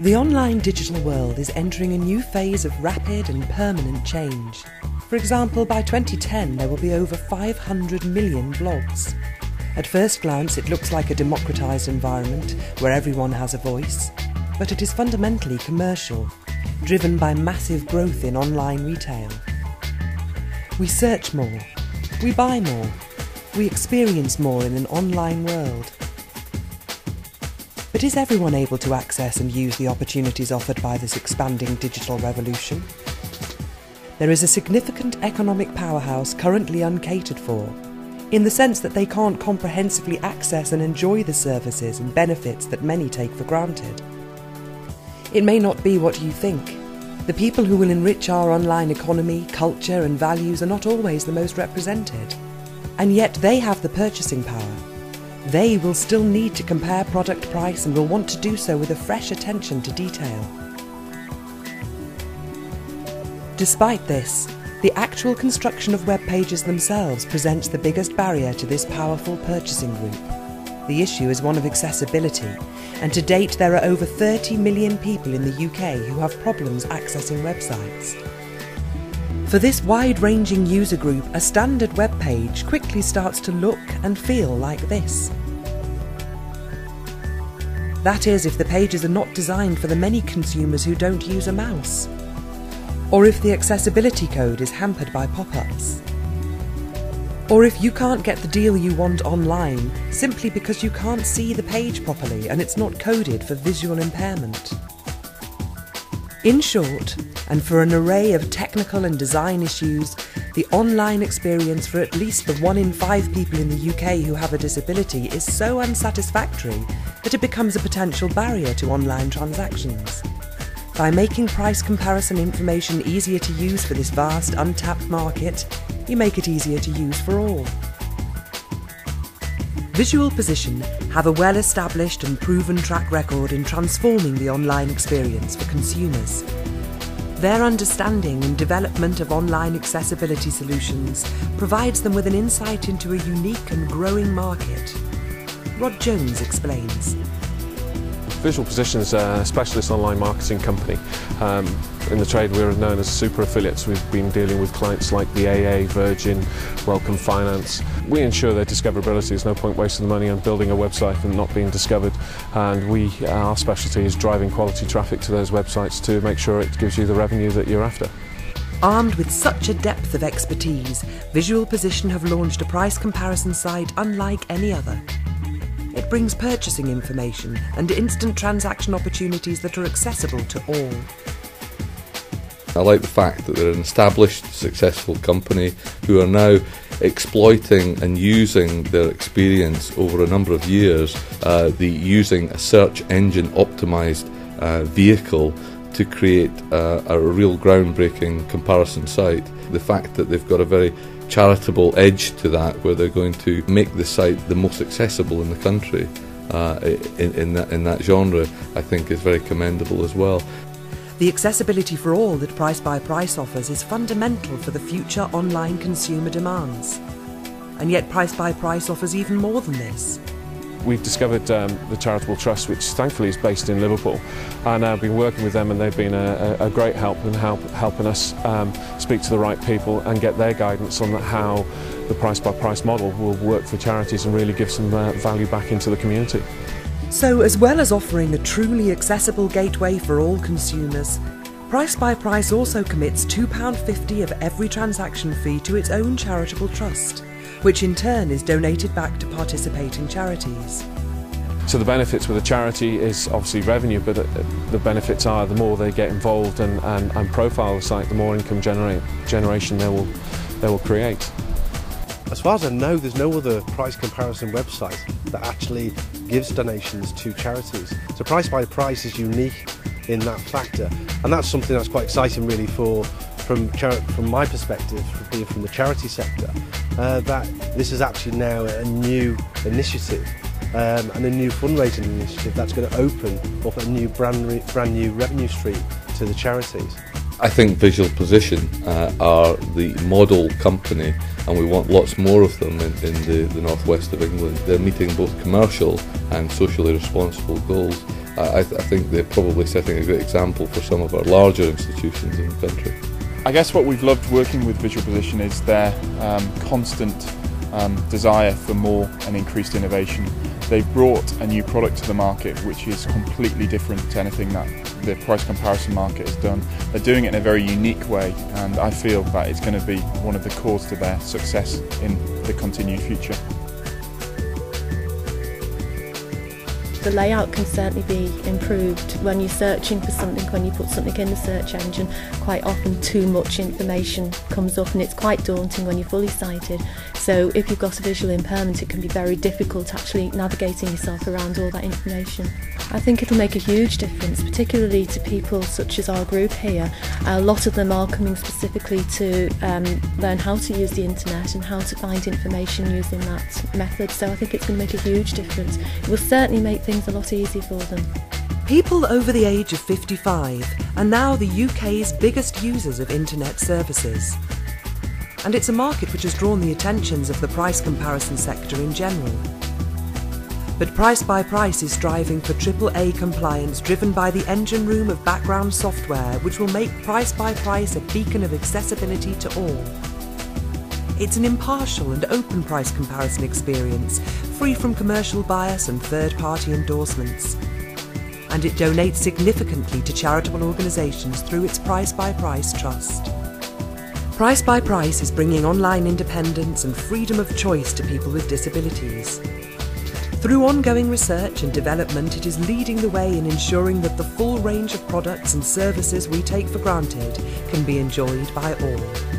The online digital world is entering a new phase of rapid and permanent change. For example, by 2010 there will be over 500 million blogs. At first glance it looks like a democratised environment where everyone has a voice, but it is fundamentally commercial, driven by massive growth in online retail. We search more, we buy more, we experience more in an online world. But is everyone able to access and use the opportunities offered by this expanding digital revolution? There is a significant economic powerhouse currently uncatered for, in the sense that they can't comprehensively access and enjoy the services and benefits that many take for granted. It may not be what you think. The people who will enrich our online economy, culture and values are not always the most represented. And yet they have the purchasing power. They will still need to compare product price and will want to do so with a fresh attention to detail. Despite this, the actual construction of web pages themselves presents the biggest barrier to this powerful purchasing group. The issue is one of accessibility, and to date there are over 30 million people in the UK who have problems accessing websites. For this wide-ranging user group, a standard web page quickly starts to look and feel like this. That is, if the pages are not designed for the many consumers who don't use a mouse, or if the accessibility code is hampered by pop-ups, or if you can't get the deal you want online simply because you can't see the page properly and it's not coded for visual impairment. In short, and for an array of technical and design issues, the online experience for at least the 1 in 5 people in the UK who have a disability is so unsatisfactory that it becomes a potential barrier to online transactions. By making price comparison information easier to use for this vast, untapped market, you make it easier to use for all. Visual Position have a well-established and proven track record in transforming the online experience for consumers. Their understanding and development of online accessibility solutions provides them with an insight into a unique and growing market. Rod Jones explains. Visual Position is a specialist online marketing company. In the trade we're known as super affiliates. We've been dealing with clients like the AA, Virgin, Welcome Finance. We ensure their discoverability. There's no point wasting the money on building a website and not being discovered, and our specialty is driving quality traffic to those websites to make sure it gives you the revenue that you're after. Armed with such a depth of expertise, Visual Position have launched a price comparison site unlike any other. It brings purchasing information and instant transaction opportunities that are accessible to all. I like the fact that they're an established, successful company who are now exploiting and using their experience over a number of years, using a search engine optimised vehicle to create a real groundbreaking comparison site. The fact that they've got a very charitable edge to that, where they're going to make the site the most accessible in the country in that genre, I think is very commendable as well. The accessibility for all that PricebyPrice offers is fundamental for the future online consumer demands. And yet PricebyPrice offers even more than this. We've discovered the Charitable Trust, which thankfully is based in Liverpool, and I've been working with them, and they've been a great help in helping us speak to the right people and get their guidance on how the Price-by-Price model will work for charities and really give some value back into the community. So, as well as offering a truly accessible gateway for all consumers, PricebyPrice also commits £2.50 of every transaction fee to its own charitable trust, which in turn is donated back to participating charities. So the benefits with a charity is obviously revenue, but the benefits are the more they get involved and profile the site, the more income generation they will create. As far as I know, there's no other price comparison website that actually gives donations to charities. So PricebyPrice is unique in that factor, and that's something that's quite exciting really from my perspective, being from the charity sector, that this is actually now a new initiative and a new fundraising initiative that's going to open up a new brand new revenue stream to the charities. I think Visual Position are the model company, and we want lots more of them in the northwest of England. They're meeting both commercial and socially responsible goals, I think they're probably setting a great example for some of our larger institutions in the country. I guess what we've loved working with Visual Position is their constant desire for more and increased innovation. They've brought a new product to the market which is completely different to anything that the price comparison market has done. They're doing it in a very unique way, and I feel that it's going to be one of the cores to their success in the continued future. The layout can certainly be improved. When you're searching for something, when you put something in the search engine, quite often too much information comes up and it's quite daunting when you're fully sighted. So if you've got a visual impairment, it can be very difficult actually navigating yourself around all that information. I think it'll make a huge difference, particularly to people such as our group here. A lot of them are coming specifically to learn how to use the internet and how to find information using that method, so I think it's going to make a huge difference. It will certainly make things a lot easier for them. People over the age of 55 are now the UK's biggest users of internet services. And it's a market which has drawn the attentions of the price comparison sector in general. But PricebyPrice is striving for AAA compliance driven by the engine room of background software which will make PricebyPrice a beacon of accessibility to all. It's an impartial and open price comparison experience, free from commercial bias and third-party endorsements. And it donates significantly to charitable organisations through its PricebyPrice Trust. PricebyPrice is bringing online independence and freedom of choice to people with disabilities. Through ongoing research and development, it is leading the way in ensuring that the full range of products and services we take for granted can be enjoyed by all.